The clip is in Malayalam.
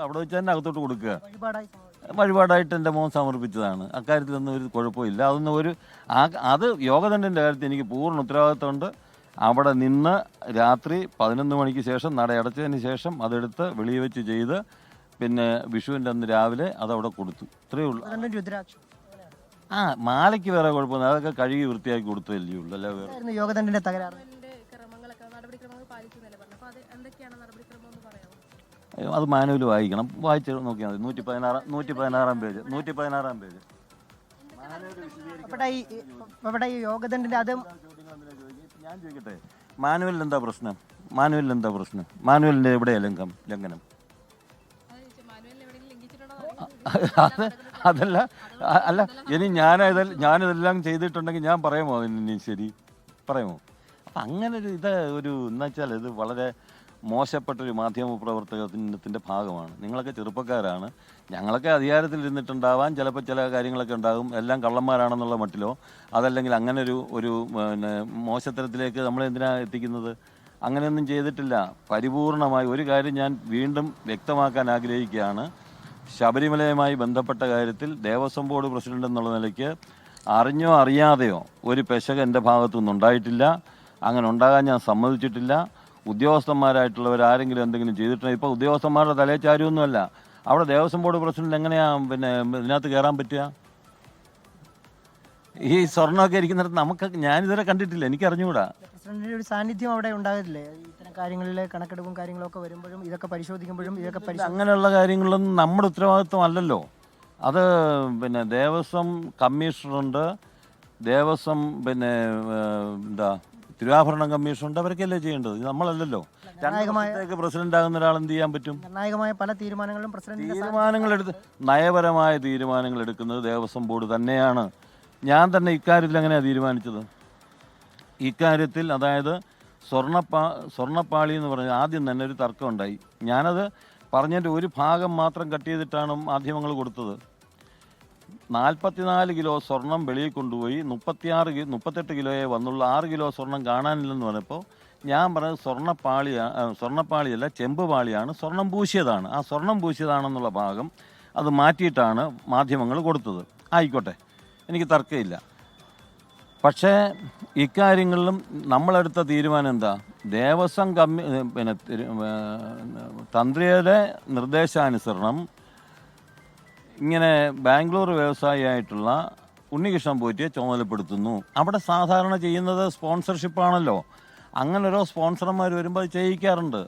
അവിടെ വെച്ച് തന്നെ അകത്തോട്ട് കൊടുക്കുക. വഴിപാടായിട്ട് എൻ്റെ മോൻ സമർപ്പിച്ചതാണ്. അക്കാര്യത്തിലൊന്നും ഒരു കുഴപ്പമില്ല. അത് യോഗദണ്ഡൻ്റെ കാര്യത്തിൽ എനിക്ക് പൂർണ്ണ ഉത്തരവാദിത്തമുണ്ട്. അവിടെ നിന്ന് രാത്രി 11 മണിക്ക് ശേഷം നട അടച്ചതിന് ശേഷം അതെടുത്ത് വെളിയിൽ വെച്ച് ചെയ്ത് പിന്നെ വിഷുവിൻ്റെ അന്ന് രാവിലെ അതവിടെ കൊടുത്തു. ഇത്രയേ ഉള്ളൂ. മാലയ്ക്ക് വേറെ കുഴപ്പമൊന്നും, അതൊക്കെ കഴുകി വൃത്തിയാക്കി കൊടുത്തല്ലേ ഉള്ളൂ. അല്ല വേറെ യോഗദണ്ഡന്റെ തകരാറ് അത് മാനുവൽ വായിക്കണം. വായിച്ച് നോക്കിയാൽ മതി. 116 പേജ്. ഈ യോഗദണ്ഡന്റെ അത് ഞാൻ ചോദിക്കട്ടെ, മാനുവലിൽ എന്താ പ്രശ്നം? മാനുവലിൻ്റെ എവിടെയാ ലംഘനം? അല്ല ഇനി ഞാനിതെല്ലാം ചെയ്തിട്ടുണ്ടെങ്കിൽ ഞാൻ പറയുമോ അതിന്? ശരി പറയുമോ? അപ്പം അങ്ങനെ ഒരു എന്നുവെച്ചാൽ ഇത് വളരെ മോശപ്പെട്ടൊരു മാധ്യമ പ്രവർത്തനത്തിൻ്റെ ഭാഗമാണ്. നിങ്ങളൊക്കെ ചെറുപ്പക്കാരാണ്, ഞങ്ങളൊക്കെ അധികാരത്തിൽ ഇരുന്നിട്ടുണ്ടാവാൻ ചിലപ്പോൾ ചില കാര്യങ്ങളൊക്കെ ഉണ്ടാകും. എല്ലാം കള്ളന്മാരാണെന്നുള്ള മട്ടിലോ അതല്ലെങ്കിൽ അങ്ങനെ ഒരു പിന്നെ മോശത്തരത്തിലേക്ക് നമ്മളെന്തിനാ എത്തിക്കുന്നത്? അങ്ങനെയൊന്നും ചെയ്തിട്ടില്ല. പരിപൂർണമായി ഒരു കാര്യം ഞാൻ വീണ്ടും വ്യക്തമാക്കാൻ ആഗ്രഹിക്കുകയാണ്. ശബരിമലയുമായി ബന്ധപ്പെട്ട കാര്യത്തിൽ ദേവസ്വം ബോർഡ് പ്രസിഡന്റ് എന്നുള്ള നിലയ്ക്ക് അറിഞ്ഞോ അറിയാതെയോ ഒരു പെശക എൻ്റെ ഭാഗത്തു നിന്നുണ്ടായിട്ടില്ല. അങ്ങനെ ഉണ്ടാകാൻ ഞാൻ സമ്മതിച്ചിട്ടില്ല. ഉദ്യോഗസ്ഥന്മാരായിട്ടുള്ളവരാരെങ്കിലും എന്തെങ്കിലും ചെയ്തിട്ടുണ്ടെങ്കിൽ ഇപ്പോൾ ഉദ്യോഗസ്ഥന്മാരുടെ തലേ ചാരുമൊന്നുമല്ല. അവിടെ ദേവസ്വം ബോർഡ് പ്രസിഡന്റ് എങ്ങനെയാണ് പിന്നെ ഇതിനകത്ത് കയറാൻ പറ്റുക? ഈ സ്വർണ്ണമൊക്കെ ഇരിക്കുന്നിടത്ത് ഞാനിതുവരെ കണ്ടിട്ടില്ല, എനിക്കറിഞ്ഞുകൂടാ. പ്രസിഡന്റിന്റെ ഒരു സാന്നിധ്യം അവിടെ ഉണ്ടാകില്ലേ? ഇത്തരം കാര്യങ്ങളിലെ കണക്കെടുപ്പും കാര്യങ്ങളൊക്കെ വരുമ്പോഴും ഇതൊക്കെ പരിശോധിക്കുമ്പോഴും അങ്ങനെയുള്ള കാര്യങ്ങളൊന്നും നമ്മുടെ ഉത്തരവാദിത്വം അല്ലല്ലോ. അത് പിന്നെ ദേവസ്വം കമ്മീഷണറുണ്ട്, ദേവസ്വം പിന്നെ തിരുവാഭരണം കമ്മീഷനുണ്ട്. അവരൊക്കെയല്ലേ ചെയ്യേണ്ടത്, നമ്മളല്ലല്ലോ. പ്രസിഡന്റ് ആകുന്ന ഒരാൾ എന്ത് ചെയ്യാൻ പറ്റും? നിർണായകമായ പല തീരുമാനങ്ങളും നയപരമായ തീരുമാനങ്ങൾ എടുക്കുന്നത് ദേവസ്വം ബോർഡ് തന്നെയാണ്. ഞാൻ തന്നെ ഇക്കാര്യത്തിൽ എങ്ങനെയാണ് തീരുമാനിച്ചത്? ഇക്കാര്യത്തിൽ അതായത് സ്വർണ്ണപ്പാളി എന്ന് പറഞ്ഞാൽ ആദ്യം തന്നെ ഒരു തർക്കം ഉണ്ടായി. ഞാനത് പറഞ്ഞതിൻ്റെ ഒരു ഭാഗം മാത്രം കട്ട് ചെയ്തിട്ടാണ് മാധ്യമങ്ങൾ കൊടുത്തത്. 44 കിലോ സ്വർണം വെളിയിൽ കൊണ്ടുപോയി 38 കിലോയെ വന്നുള്ള 6 കിലോ സ്വർണം കാണാനില്ലെന്ന് പറഞ്ഞപ്പോൾ ഞാൻ പറഞ്ഞത് സ്വർണ്ണപ്പാളിയല്ല, ചെമ്പ് പാളിയാണ്, സ്വർണം പൂശിയതാണ്. ആ സ്വർണം പൂശിയതാണെന്നുള്ള ഭാഗം അത് മാറ്റിയിട്ടാണ് മാധ്യമങ്ങൾ കൊടുത്തത്. ആയിക്കോട്ടെ, എനിക്ക് തർക്കമില്ല. പക്ഷേ ഇക്കാര്യങ്ങളിലും നമ്മളെടുത്ത തീരുമാനം എന്താ? ദേവസ്വം പിന്നെ തന്ത്രിയുടെ നിർദ്ദേശാനുസരണം ഇങ്ങനെ ബാംഗ്ലൂർ വ്യവസായിയായിട്ടുള്ള ഉണ്ണികൃഷ്ണൻ പോറ്റിയെ ചുമതലപ്പെടുത്തുന്നു. അവിടെ സാധാരണ ചെയ്യുന്നത് സ്പോൺസർഷിപ്പാണല്ലോ. അങ്ങനെ ഓരോ സ്പോൺസർമാർ വരുമ്പോൾ അത് ചെയ്യിക്കാറുണ്ട്.